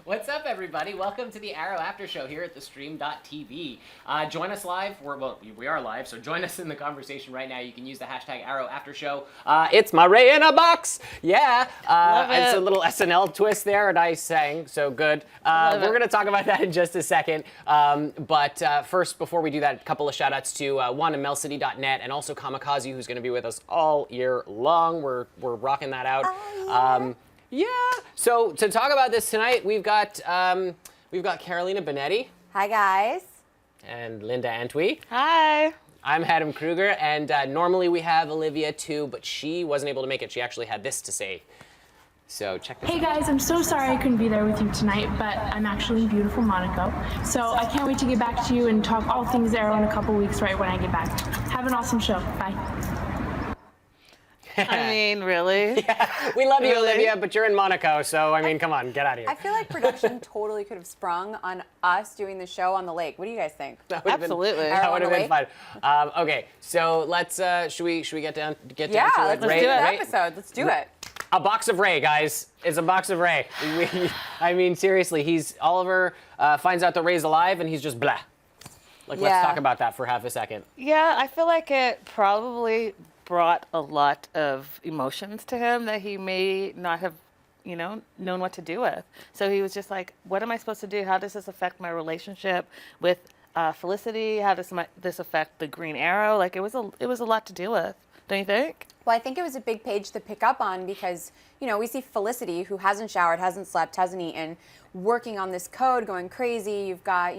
What's up, everybody? Welcome to the Arrow After Show here at theStream.tv. Join us live. We are live, so join us in the conversation right now. You can use the hashtag Arrow After Show. It's my Ray in a box. Yeah. It's a little SNL twist there, and I sang so good. We're going to talk about that in just a second. But first, before we do that, a couple of shout outs to WandaMelcity.net and also Kamikaze, who's going to be with us all year long. We're rocking that out. Oh, yeah. So to talk about this tonight, we've got Carolina Bonetti. Hi, guys. And Linda Antwi. Hi. I'm Adam Kruger, and normally we have Olivia too, but she wasn't able to make it. She actually had this to say. So check this out. Hey guys, I'm so sorry I couldn't be there with you tonight, but I'm actually in beautiful Monaco. So I can't wait to get back to you and talk all things Arrow in a couple weeks right when I get back. Have an awesome show. Bye. I mean, really? Yeah, we love you, Olivia, but you're in Monaco, so, I mean, come on, get out of here. I feel like production totally could have sprung on us doing the show on the lake. What do you guys think? Absolutely. That would have been fun. Okay, so let's, should we get down to it? Yeah, let's do the episode. Let's do it. A box of Ray, guys. It's a box of Ray. I mean, seriously, Oliver finds out that Ray's alive, and he's just blah. Let's talk about that for half a second. Yeah, I feel like it probably brought a lot of emotions to him that he may not have, known what to do with. So he was just like, what am I supposed to do? How does this affect my relationship with Felicity? How does this affect the Green Arrow? Like, it was a lot to deal with, don't you think? Well, I think it was a big page to pick up on because, we see Felicity, who hasn't showered, hasn't slept, hasn't eaten, working on this code, going crazy. You've got,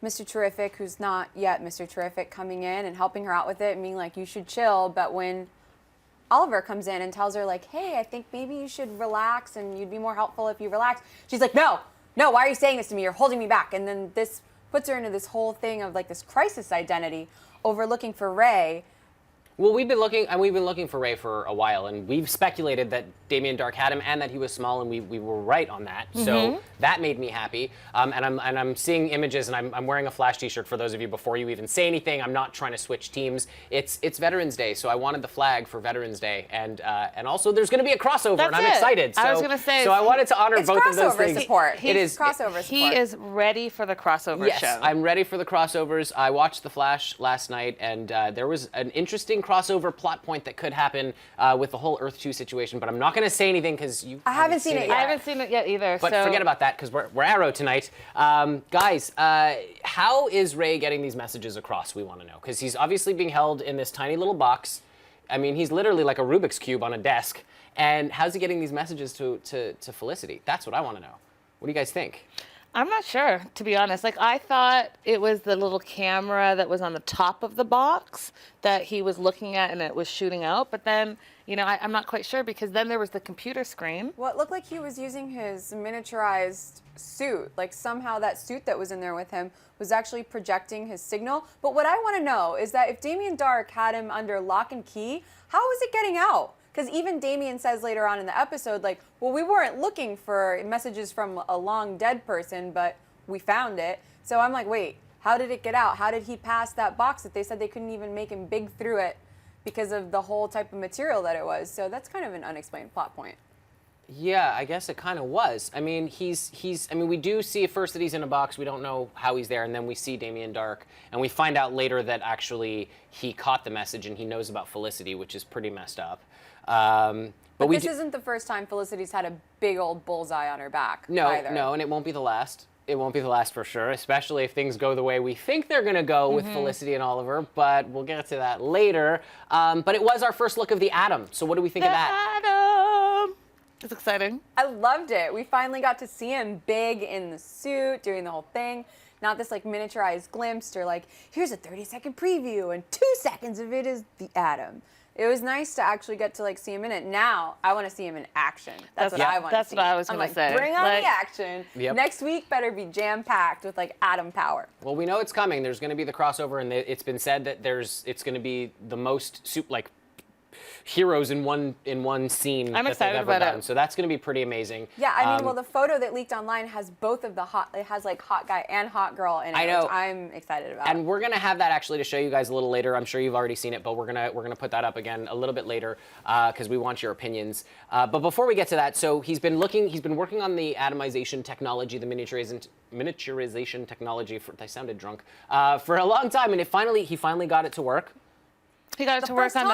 Mr. Terrific, who's not yet Mr. Terrific, coming in and helping her out with it and being like, you should chill. But when Oliver comes in and tells her, like, hey, I think maybe you should relax and you'd be more helpful if you relax, she's like, no, why are you saying this to me? You're holding me back. And then this puts her into this whole thing of, like, this crisis identity over looking for Ray. Well, we've been looking for Ray for a while, and we've speculated that Damien Darhk had him and that he was small, and we were right on that. Mm-hmm. So that made me happy. And I'm seeing images, and I'm wearing a Flash T-shirt for those of you before you even say anything. I'm not trying to switch teams. It's Veterans Day, so I wanted the flag for Veterans Day, and also there's going to be a crossover, and I'm excited. So, I was going to say. So I wanted to honor both of those things. Support. It is crossover support. He is ready for the crossover show. Yes, I'm ready for the crossovers. I watched The Flash last night, and there was an interesting crossover plot point that could happen with the whole Earth 2 situation, but I'm not going to say anything because I haven't seen it yet. I haven't seen it yet either. But forget about that because we're Arrow tonight. Guys, how is Ray getting these messages across? We want to know because he's obviously being held in this tiny little box. I mean, he's literally like a Rubik's Cube on a desk. And how's he getting these messages to Felicity? That's what I want to know. What do you guys think? I'm not sure, to be honest. Like, I thought it was the little camera that was on the top of the box that he was looking at and it was shooting out. But then, I'm not quite sure because then there was the computer screen. Well, it looked like he was using his miniaturized suit. Like, somehow that suit that was in there with him was actually projecting his signal. But what I want to know is that if Damien Darhk had him under lock and key, how was it getting out? Because even Damien says later on in the episode, like, well, we weren't looking for messages from a long dead person, but we found it. So I'm like, wait, how did it get out? How did he pass that box that they said they couldn't even make him big through it because of the whole type of material that it was? So that's kind of an unexplained plot point. Yeah, I guess it kind of was. I mean, we do see at first that he's in a box. We don't know how he's there. And then we see Damien Darhk. And we find out later that actually he caught the message and he knows about Felicity, which is pretty messed up. But this isn't the first time Felicity's had a big old bullseye on her back either. No, and it won't be the last. It won't be the last for sure, especially if things go the way we think they're going to go with Felicity and Oliver, but we'll get to that later. But it was our first look of the Atom, so what do we think of that? Atom! It's exciting. I loved it. We finally got to see him big in the suit, doing the whole thing. Not this, like, miniaturized glimpse or, like, here's a 30-second preview and 2 seconds of it is the Atom. It was nice to actually get to, like, see him in it. Now, I want to see him in action. That's what I want to see. That's what I was going to say. Bring on the action. Yep. Next week better be jam-packed with, like, Atom power. Well, we know it's coming. There's going to be the crossover, and it's been said that it's going to be the most heroes in one scene I'm that excited they've ever about it. done. So that's going to be pretty amazing. Yeah, I mean, well, the photo that leaked online has both of the it has like hot guy and hot girl in it, I know. which I'm excited about. And we're gonna have that actually to show you guys a little later. I'm sure you've already seen it, but we're gonna put that up again a little bit later because we want your opinions. But before we get to that, so he's been working on the atomization technology, the miniaturization technology. I sounded drunk for a long time, and he finally got it to work. He got it to work on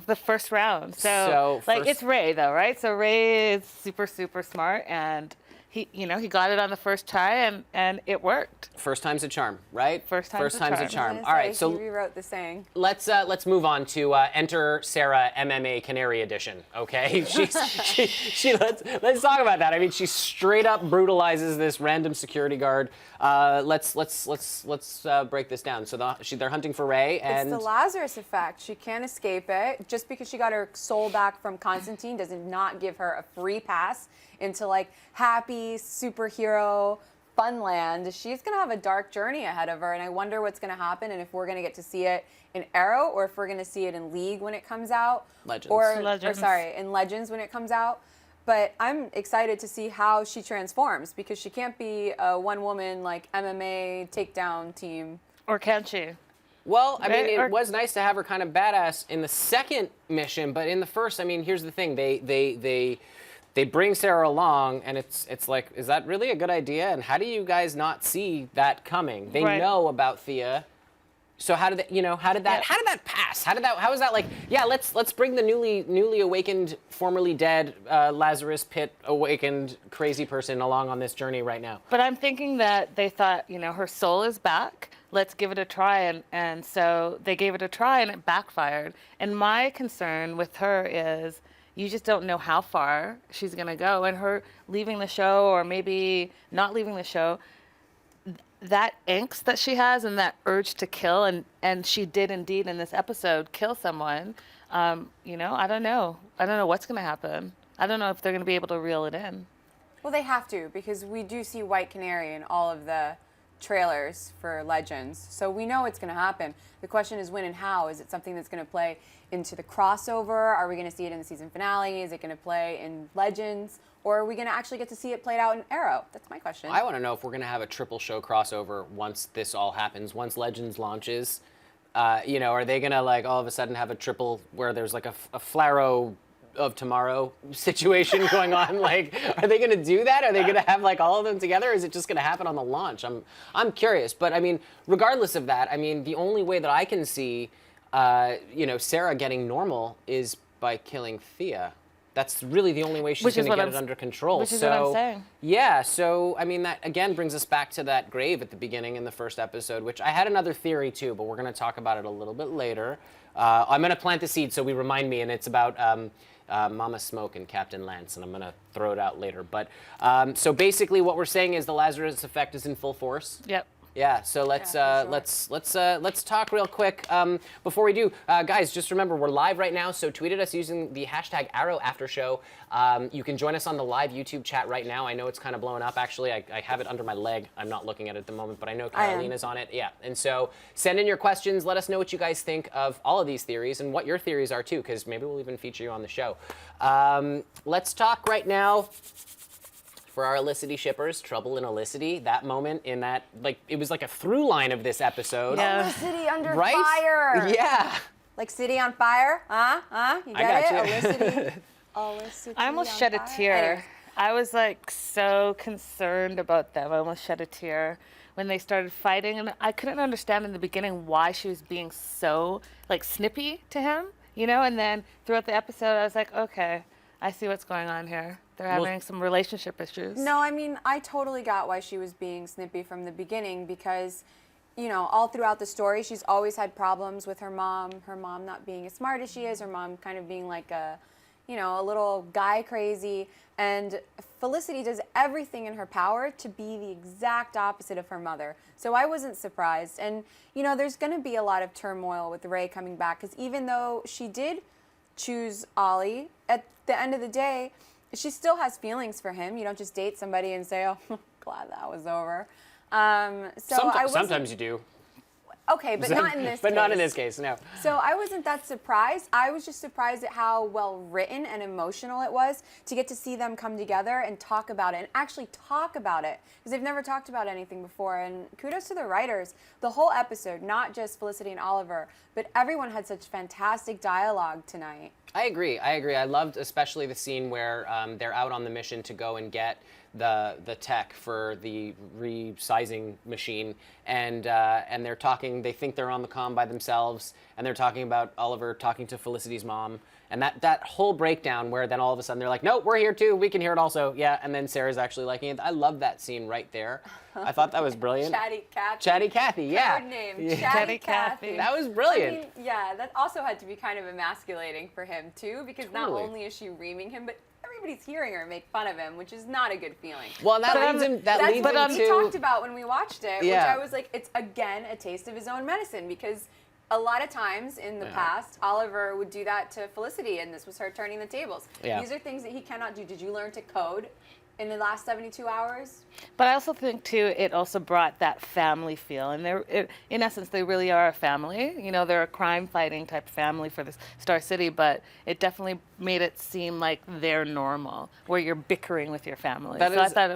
the first round. So it's Ray though, right? So Ray is super smart, and he got it on the first try, and it worked. First time's a charm, right? First time's a charm. All right, so he rewrote the saying. Let's move on to enter Sarah MMA Canary edition. Okay, let's talk about that. I mean, she straight up brutalizes this random security guard. Let's break this down. So they're hunting for Ray, and it's the Lazarus effect. She can't escape it. Just because she got her soul back from Constantine does not give her a free pass into like happy superhero funland. She's gonna have a dark journey ahead of her, and I wonder what's gonna happen and if we're gonna get to see it in Arrow or if we're gonna see it in League when it comes out. Legends. Or in Legends when it comes out. But I'm excited to see how she transforms because she can't be a one-woman like MMA takedown team. Or can she? Well, I mean, it was nice to have her kind of badass in the second mission, but in the first, I mean, here's the thing: they bring Sarah along, and it's like, is that really a good idea? And how do you guys not see that coming? They know about Thea. So how did that pass? How was that like? Yeah, let's bring the newly awakened, formerly dead Lazarus Pit awakened crazy person along on this journey right now. But I'm thinking that they thought, her soul is back. Let's give it a try, and so they gave it a try, and it backfired. And my concern with her is, you just don't know how far she's gonna go, and her leaving the show or maybe not leaving the show. That angst that she has and that urge to kill, and she did indeed in this episode kill someone. I don't know. I don't know what's going to happen. I don't know if they're going to be able to reel it in. Well, they have to because we do see White Canary in all of the trailers for Legends, so we know it's going to happen. The question is when and how. Is it something that's going to play into the crossover? Are we going to see it in the season finale? Is it going to play in Legends? Or are we going to actually get to see it played out in Arrow? That's my question. I want to know if we're going to have a triple show crossover once this all happens, once Legends launches. Are they going to like all of a sudden have a triple where there's like a Flaro of Tomorrow situation going on? Like, are they going to do that? Are they going to have like all of them together? Or is it just going to happen on the launch? I'm curious. But I mean, regardless of that, I mean, the only way that I can see, Sarah getting normal is by killing Thea. That's really the only way she's going to get it under control. Which is what I'm saying. Yeah, so, I mean, that, again, brings us back to that grave at the beginning in the first episode, which I had another theory, too, but we're going to talk about it a little bit later. I'm going to plant the seed, so we remind me, and it's about Mama Smoke and Captain Lance, and I'm going to throw it out later. But, so basically what we're saying is the Lazarus effect is in full force. Yep. Yeah, so let's talk real quick. Before we do, guys, just remember we're live right now. So tweet at us using the hashtag #ArrowAfterShow. You can join us on the live YouTube chat right now. I know it's kind of blowing up. Actually, I have it under my leg. I'm not looking at it at the moment, but I know Carolina's on it. Yeah, and so send in your questions. Let us know what you guys think of all of these theories and what your theories are too, because maybe we'll even feature you on the show. Let's talk right now. For our Felicity shippers, trouble in Felicity, that moment in that, like, it was like a through line of this episode. Yeah. Felicity under fire. Yeah. Like City on Fire? You get it? Felicity. I almost shed a tear. Anyway. I was like so concerned about them. I almost shed a tear when they started fighting, and I couldn't understand in the beginning why she was being so like snippy to him, and then throughout the episode I was like, okay, I see what's going on here. They're having some relationship issues. No, I mean, I totally got why she was being snippy from the beginning because, all throughout the story, she's always had problems with her mom not being as smart as she is, her mom kind of being like a little guy crazy. And Felicity does everything in her power to be the exact opposite of her mother. So I wasn't surprised. And, there's going to be a lot of turmoil with Ray coming back because even though she did choose Ollie, at the end of the day, she still has feelings for him. You don't just date somebody and say, oh, glad that was over. Sometimes you do. Okay, but not in this But case. not in this case, no. So I wasn't that surprised. I was just surprised at how well written and emotional it was to get to see them come together and talk about it, and actually talk about it, because they've never talked about anything before. And kudos to the writers. The whole episode, not just Felicity and Oliver, but everyone had such fantastic dialogue tonight. I agree. I loved especially the scene where they're out on the mission to go and get the tech for the resizing machine, and they're talking. They think they're on the comm by themselves, and they're talking about Oliver talking to Felicity's mom, and that whole breakdown where then all of a sudden they're like, no, we're here too. We can hear it also. Yeah, and then Sarah's actually liking it. I love that scene right there. I thought that was brilliant. Chatty Cathy. Chatty Cathy, yeah. Third name, Yeah. Chatty Cathy. That was brilliant. I mean, yeah, that also had to be kind of emasculating for him too, because not Totally. only is she reaming him, but everybody's hearing her make fun of him, which is not a good feeling. Well, and that But leads him. That that's leads what him we to. talked about when we watched it, Yeah. which I was like, it's again a taste of his own medicine, because a lot of times in the past, Oliver would do that to Felicity, and this was her turning the tables. Yeah. These are things that he cannot do. Did you learn to code in the last 72 hours? But I also think too, it also brought that family feel, and in essence, they really are a family. You know, they're a crime-fighting type family for this Star City, but it definitely made it seem like they're normal, where you're bickering with your family. That So I is- thought it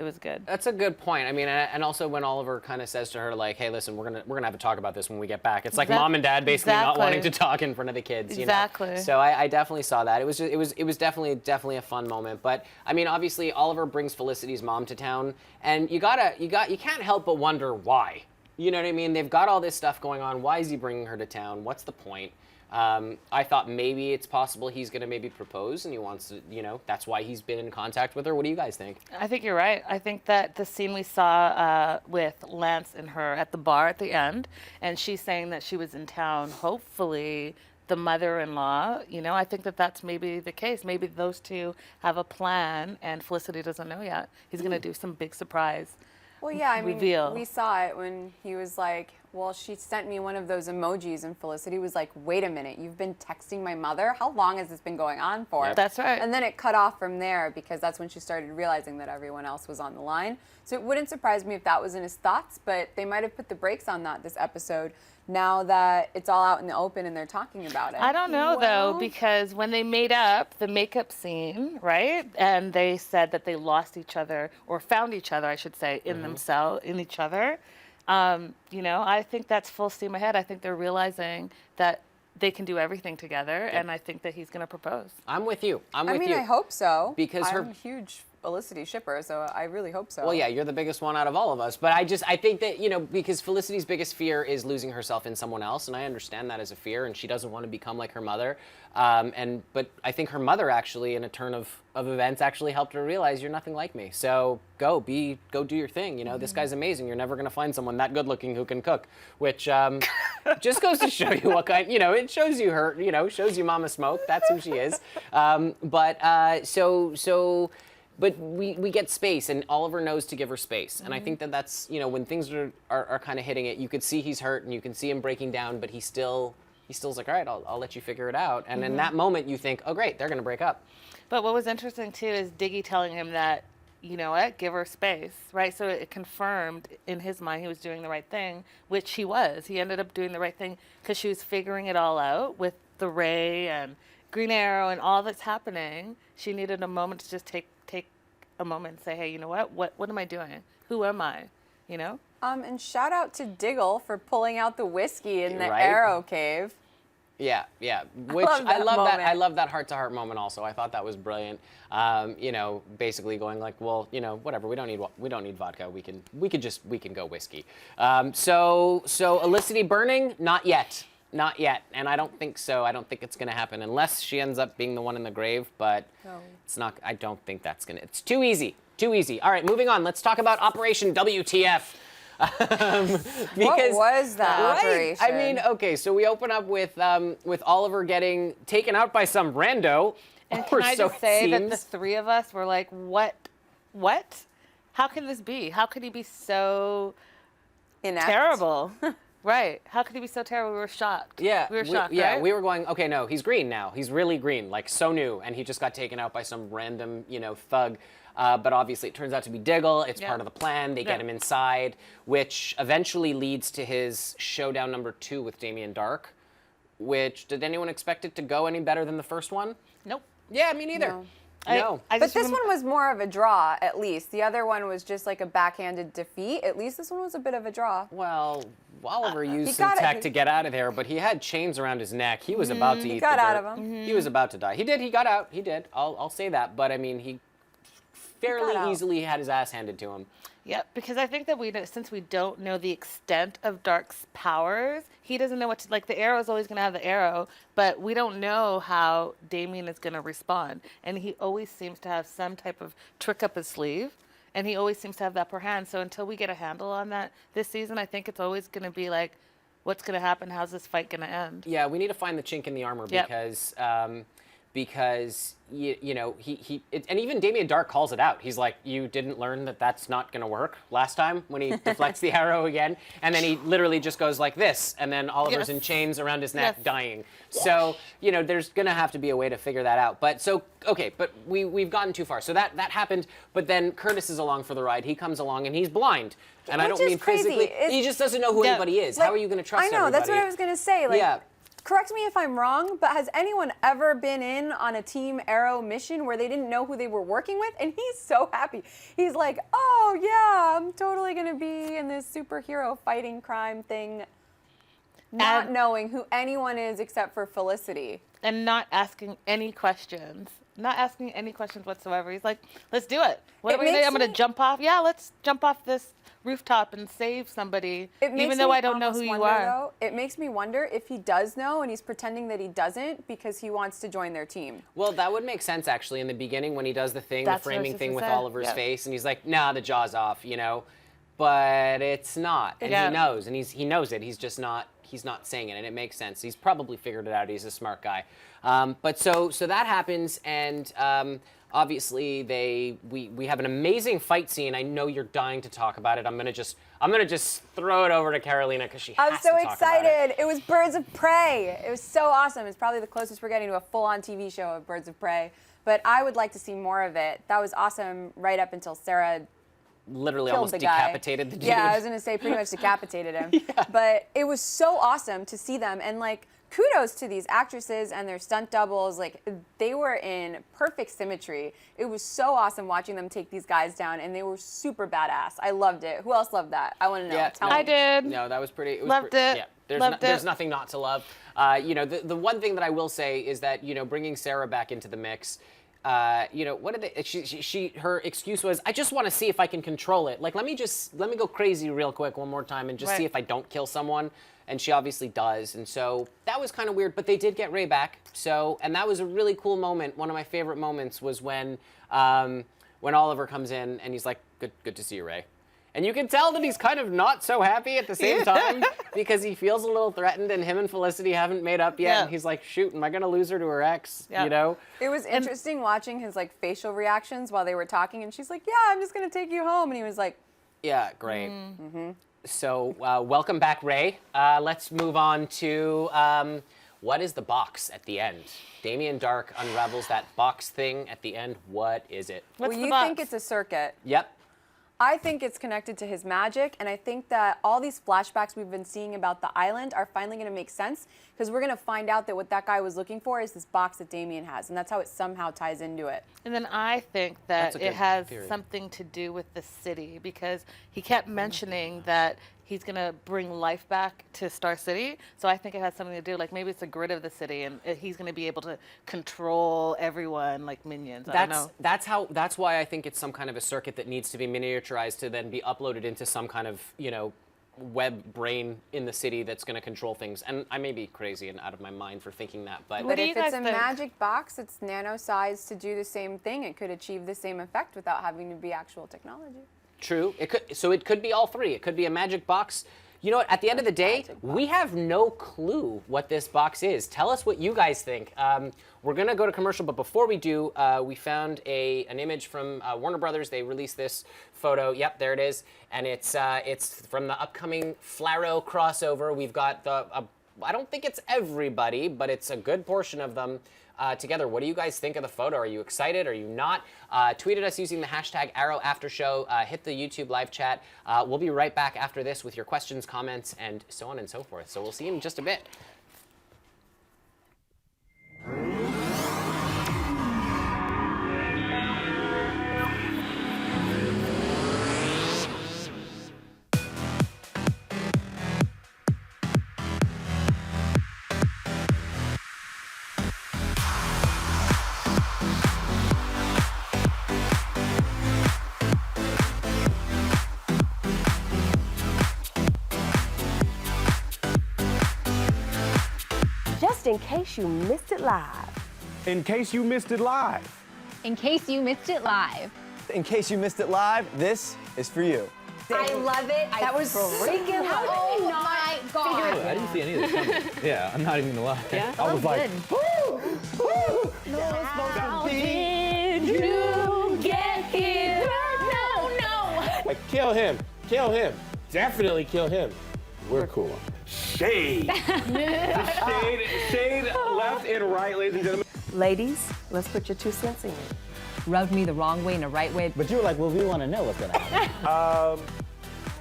was good. That's a good point. I mean, and also when Oliver kind of says to her, like, "Hey, listen, we're gonna have to talk about this when we get back." It's like mom and dad basically not Exactly. wanting to talk in front of the kids. You know? Exactly. So I definitely saw that. It was definitely a fun moment. But I mean, obviously Oliver brings Felicity's mom to town, and you can't help but wonder why. You know what I mean? They've got all this stuff going on. Why is he bringing her to town? What's the point? I thought maybe it's possible he's going to maybe propose and he wants to, that's why he's been in contact with her. What do you guys think? I think you're right. I think that the scene we saw with Lance and her at the bar at the end, and she's saying that she was in town, hopefully the mother-in-law, I think that that's maybe the case. Maybe those two have a plan and Felicity doesn't know yet. He's going to do some big surprise. Well, yeah, I mean, reveal. we saw it when he was like, well, she sent me one of those emojis, and Felicity was like, wait a minute, you've been texting my mother? How long has this been going on for? Yep. That's right. And then it cut off from there, because that's when she started realizing that everyone else was on the line. So it wouldn't surprise me if that was in his thoughts, but they might have put the brakes on that this episode, now that it's all out in the open and they're talking about it. I don't know, Well- though, because when they made up the makeup scene, right, and they said that they lost each other, or found each other, I should say, in themselves, in each other, I think that's full steam ahead. I think they're realizing that they can do everything together, and I think that he's going to propose. I'm with you. I mean, I hope so. Because I'm a huge Felicity shipper, so I really hope so. Well, yeah, you're the biggest one out of all of us. But I think that, because Felicity's biggest fear is losing herself in someone else, and I understand that as a fear, and she doesn't want to become like her mother. But I think her mother actually, in a turn of events, actually helped her realize you're nothing like me. So go do your thing. This guy's amazing. You're never going to find someone that good looking who can cook, which just goes to show you what kind, it shows you her, shows you Mama Smoke. That's who she is. But we get space, and Oliver knows to give her space. And I think that that's, when things are kind of hitting it, you could see he's hurt and you can see him breaking down, but he still's like, all right, I'll let you figure it out. And in that moment, you think, oh, great, they're going to break up. But what was interesting, too, is Diggy telling him that, you know what, give her space, right? So it confirmed in his mind he was doing the right thing, which he was. He ended up doing the right thing because she was figuring it all out with the Ray and Green Arrow and all that's happening. She needed a moment to just take a moment and say, hey, you know what am I doing? Who am I? And shout out to Diggle for pulling out the whiskey in the Right? Arrow cave. Yeah. Which love that moment. I love that heart-to-heart moment also. I thought that was brilliant. Basically going like, well, whatever. We don't need vodka. We can go whiskey. So Felicity burning? Not yet. And I don't think so. I don't think it's going to happen unless she ends up being the one in the grave. But it's not. I don't think that's going to. It's too easy. All right, moving on. Let's talk about Operation WTF. What was that operation? I mean, okay, so we open up with Oliver getting taken out by some rando. And or can I so just it say that the seems. three of us were like, what? How can this be? How could he be so Inept. terrible? Right. How could he be so terrible? We were shocked. Yeah, We were shocked, yeah, right? we were going, okay, no, he's green now. He's really green, like so new, and he just got taken out by some random, thug. But obviously it turns out to be Diggle. It's part of the plan. They get him inside, which eventually leads to his showdown number 2 with Damien Darhk, which, did anyone expect it to go any better than the first one? Nope. Yeah, me neither. No. No. I But just this remember- one was more of a draw, at least. The other one was just like a backhanded defeat. At least this one was a bit of a draw. Well, Oliver used he some got it. tech to get out of there, but he had chains around his neck. He was about to eat got the out dirt. of him. He was about to die. He did. He got out. He did. I'll say that. But I mean, he fairly out. easily had his ass handed to him. Yeah, because I think that since we don't know the extent of Dark's powers, he doesn't know what to, like, the arrow's always going to have the arrow, but we don't know how Damien is going to respond. And he always seems to have some type of trick up his sleeve, and he always seems to have that upper hand. So until we get a handle on that this season, I think it's always going to be like, what's going to happen? How's this fight going to end? Yeah, we need to find the chink in the armor Yep. because and even Damien Darhk calls it out. He's like, you didn't learn that that's not going to work last time when he deflects the arrow again, and then he literally just goes like this, and then Oliver's Yes. in chains around his neck, Yes. dying. So there's going to have to be a way to figure that out. But but we've gotten too far. So that happened. But then Curtis is along for the ride. He comes along and he's blind, and I Which don't is mean crazy. physically. It's- He just doesn't know who Yeah. anybody is. Like, How are you going to trust I know, everybody? that's what I was going to say. Like, Yeah. correct me if I'm wrong, but has anyone ever been in on a Team Arrow mission where they didn't know who they were working with? And he's so happy. He's like, oh yeah, I'm totally going to be in this superhero fighting crime thing, not And- knowing who anyone is except for Felicity. And not asking any questions. Not asking any questions whatsoever. He's like, let's do it. What It are we going to do? makes I'm going to me- jump off. Yeah, let's jump off this rooftop and save somebody, It makes even though me I don't know who almost you wonder, are. Though, it makes me wonder if he does know and he's pretending that he doesn't because he wants to join their team. Well, that would make sense, actually, in the beginning when he does the thing, That's the what I was framing just thing gonna with say. Oliver's Yep. face, and he's like, nah, the jaw's off, But it's not, and Yeah. he knows, and he knows it. He's just not, he's not saying it, and it makes sense. He's probably figured it out. He's a smart guy. But so that happens, and obviously we have an amazing fight scene. I know you're dying to talk about it. I'm gonna just throw it over to Carolina because she has I'm so to talk about it. excited. It was Birds of Prey. It was so awesome. It's probably the closest we're getting to a full-on TV show of Birds of Prey. But I would like to see more of it. That was awesome right up until Sarah Literally killed almost the guy. decapitated the dude. Yeah, I was gonna say pretty much decapitated him. But it was so awesome to see them, and like kudos to these actresses and their stunt doubles. Like they were in perfect symmetry. It was so awesome watching them take these guys down, and they were super badass. I loved it. Who else loved that? I want to know. Yeah, Tell no. me. I did. No, that was pretty. It was Loved it. Yeah, there's Loved there's it. nothing not to love. The one thing that I will say is that bringing Sarah back into the mix. What did they? Her excuse was, I just want to see if I can control it. Like, let me go crazy real quick one more time and just see Right. if I don't kill someone. And she obviously does. And so that was kind of weird. But they did get Ray back. And that was a really cool moment. One of my favorite moments was when Oliver comes in and he's like, good to see you, Ray. And you can tell that he's kind of not so happy at the same time because he feels a little threatened, and him and Felicity haven't made up yet. Yeah. And he's like, shoot, am I going to lose her to her ex? Yeah. It was interesting watching his like facial reactions while they were talking, and she's like, "Yeah, I'm just gonna take you home," and he was like, Yeah, great. So welcome back, Ray. Let's move on to what is the box at the end? Damien Darhk unravels that box thing at the end. What is it? What's "Well, the you box? think it's a circuit." Yep. I think it's connected to his magic, and I think that all these flashbacks we've been seeing about the island are finally going to make sense, because we're going to find out that what that guy was looking for is this box that Damien has, and that's how it somehow ties into it. And then I think that That's a it good has theory. something to do with the city, because he kept mentioning that he's going to bring life back to Star City. So I think it has something to do, like maybe it's the grid of the city, and he's going to be able to control everyone like minions. I don't know. That's why I think it's some kind of a circuit that needs to be miniaturized to then be uploaded into some kind of web brain in the city that's going to control things. And I may be crazy and out of my mind for thinking that, but What But do you if it's guys a think? magic box, it's nano-sized to do the same thing. It could achieve the same effect without having to be actual technology. true. It could be all three. It could be a magic box, You know what? At the end of the day, we have no clue what this box is. Tell us what you guys think. We're gonna go to commercial, but before we do, we found an image from Warner Brothers. They released this photo. Yep, there it is, and it's from the upcoming Flaro crossover. We've got I don't think it's everybody, but it's a good portion of them together. What do you guys think of the photo? Are you excited? Are you not? Tweet at us using the hashtag #ArrowAfterShow. Hit the YouTube live chat. We'll be right back after this with your questions, comments, and so on and so forth. So we'll see you in just a bit. Just in case you missed it live. In case you missed it live. In case you missed it live. In case you missed it live, this is for you. I love it. That was freaking love it. Oh my God. I didn't see any of this coming. Yeah, I'm not even gonna lie. Yeah? I was like, How did you get here? No. Like, kill him. Kill him. Definitely kill him. We're cool. Shade. Shade left and right, ladies and gentlemen. Ladies, let's put your 2 cents in. Rubbed me the wrong way in the right way. But you were like, well, we want to know what's going to happen.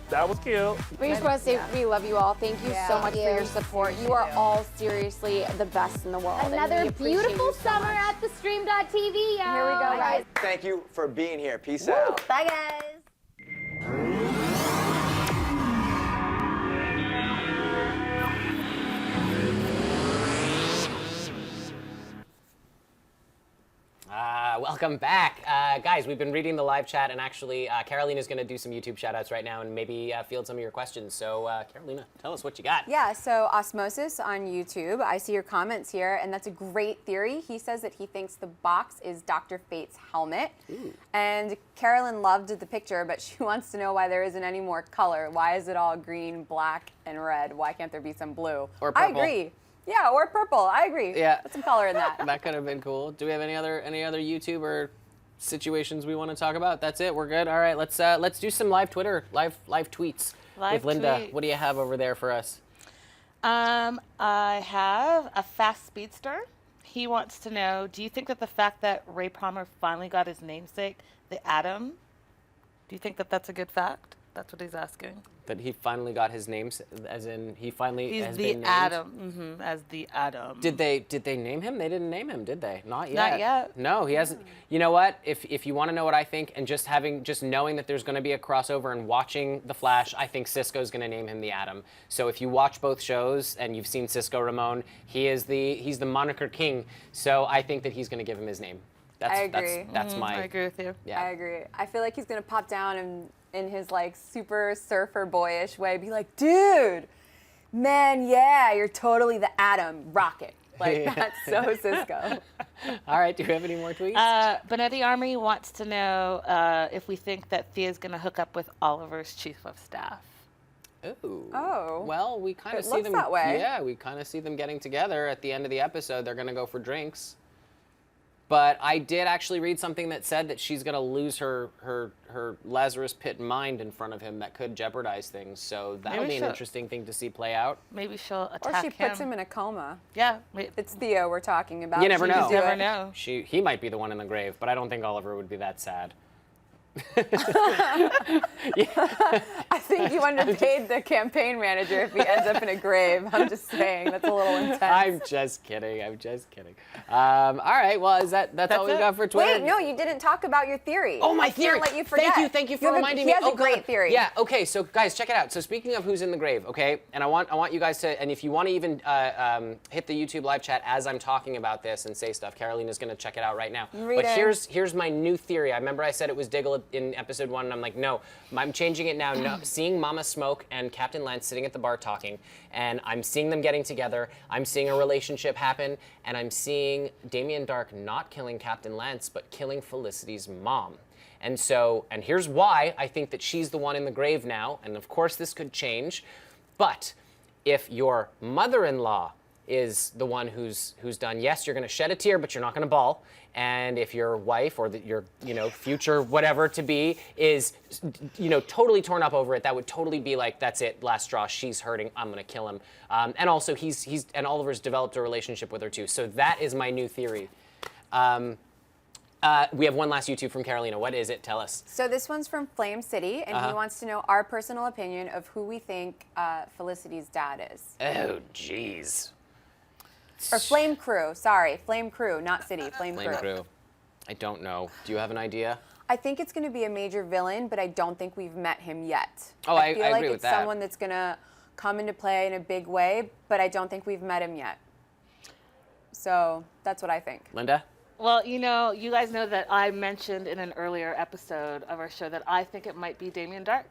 That was cute. We just want to say we love you all. Thank you so much for your Thank you. support. You are all seriously the best in the world. and Another we appreciate beautiful you so summer much. at theStream.tv, y'all. Here we go, guys. Thank you for being here. Peace out. Bye, guys. Welcome back. Guys, we've been reading the live chat, and actually, Carolina's going to do some YouTube shout-outs right now and maybe field some of your questions. So, Carolina, tell us what you got. Yeah, so Osmosis on YouTube, I see your comments here, and that's a great theory. He says that he thinks the box is Dr. Fate's helmet. Ooh. And Carolyn loved the picture, but she wants to know why there isn't any more color. Why is it all green, black, and red? Why can't there be some blue? Or purple. I agree. Yeah, or purple. I agree. Yeah. Put some color in that. That could have been cool. Do we have any other YouTube or situations we want to talk about? That's it. We're good. All right. Let's do some live Twitter, live tweets with Linda. tweets. What do you have over there for us? I have a fast speedster. He wants to know, do you think that the fact that Ray Palmer finally got his namesake, the Atom, do you think that that's a good fact? That's what he's asking. That he finally got his name, as in he finally He's has the been named? Atom, as the Atom. Did they name him? They didn't name him, did they? Not yet. Not yet. No, he hasn't. You know what? If you want to know what I think, and just knowing that there's going to be a crossover and watching The Flash, I think Cisco's going to name him the Atom. So if you watch both shows and you've seen Cisco Ramon, he's the moniker king. So I think that he's going to give him his name. I agree. That's my. I agree with you. Yeah. I agree. I feel like he's gonna pop down and in his like super surfer boyish way, be like, dude, man, yeah, you're totally the Atom, rocket. Like that's so Cisco. All right. Do we have any more tweets? Bonetti Army wants to know if we think that Thea's going to hook up with Oliver's chief of staff. Ooh. Oh. Well, we kind of It see looks them. that way. Yeah, we kind of see them getting together at the end of the episode. They're going to go for drinks. But I did actually read something that said that she's going to lose her Lazarus Pit mind in front of him that could jeopardize things. So that'll Maybe be an she'll- interesting thing to see play out. Maybe she'll Or attack she puts him in a coma. Yeah. It's Theo we're talking about. You never She could know. do Never it. know. He might be the one in the grave, but I don't think Oliver would be that sad. I think you underpaid the campaign manager if he ends up in a grave. I'm just saying, that's a little intense. I'm just kidding. All right. Well, that's all we've it. got for Twitter. Wait, no, you didn't talk about your theory. Oh, my I theory. can't let you forget. Thank you for reminding me. He has Oh, a great God. theory. Yeah, okay, so guys, check it out. So speaking of who's in the grave, okay, and I want you guys to, and if you want to even hit the YouTube live chat as I'm talking about this and say stuff, Carolina's going to check it out right now. Read but it. here's my new theory. I remember I said it was Diggle in episode 1, and I'm like, no, I'm changing it now. No, seeing Mama Smoke and Captain Lance sitting at the bar talking, and I'm seeing them getting together. I'm seeing a relationship happen, and I'm seeing Damien Darhk not killing Captain Lance, but killing Felicity's mom. And here's why I think that she's the one in the grave now, and of course this could change. But if your mother-in-law is the one who's done, yes, you're going to shed a tear, but you're not going to bawl. And if your wife or your future whatever to be is totally torn up over it, that would totally be like, that's it, last straw. She's hurting. I'm going to kill him. And also he's Oliver's developed a relationship with her too. So that is my new theory. We have one last YouTube from Carolina. What is it? Tell us. So this one's from Flame City, and he wants to know our personal opinion of who we think Felicity's dad is. Oh, jeez. Or Flame Crew. Sorry, Flame Crew, not City. Flame Crew. I don't know. Do you have an idea? I think it's going to be a major villain, but I don't think we've met him yet. Oh, I feel like agree with it's that. someone that's going to come into play in a big way, but I don't think we've met him yet. So that's what I think. Linda? Well, you guys know that I mentioned in an earlier episode of our show that I think it might be Damien Darhk.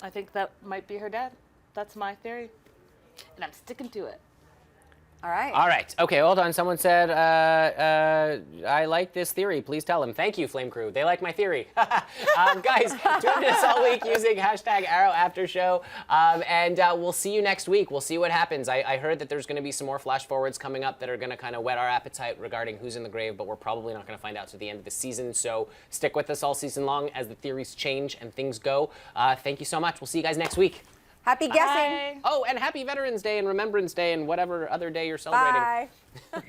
I think that might be her dad. That's my theory. And I'm sticking to it. All right. All right. Okay, hold on. Someone said, I like this theory. Please tell them. Thank you, Flame Crew. They like my theory. Guys, join us all week using hashtag #ArrowAfterShow. And we'll see you next week. We'll see what happens. I heard that there's going to be some more flash forwards coming up that are going to kind of whet our appetite regarding who's in the grave, but we're probably not going to find out to the end of the season. So stick with us all season long as the theories change and things go. Thank you so much. We'll see you guys next week. Happy guessing. Bye. Oh, and happy Veterans Day and Remembrance Day and whatever other day you're celebrating. Bye.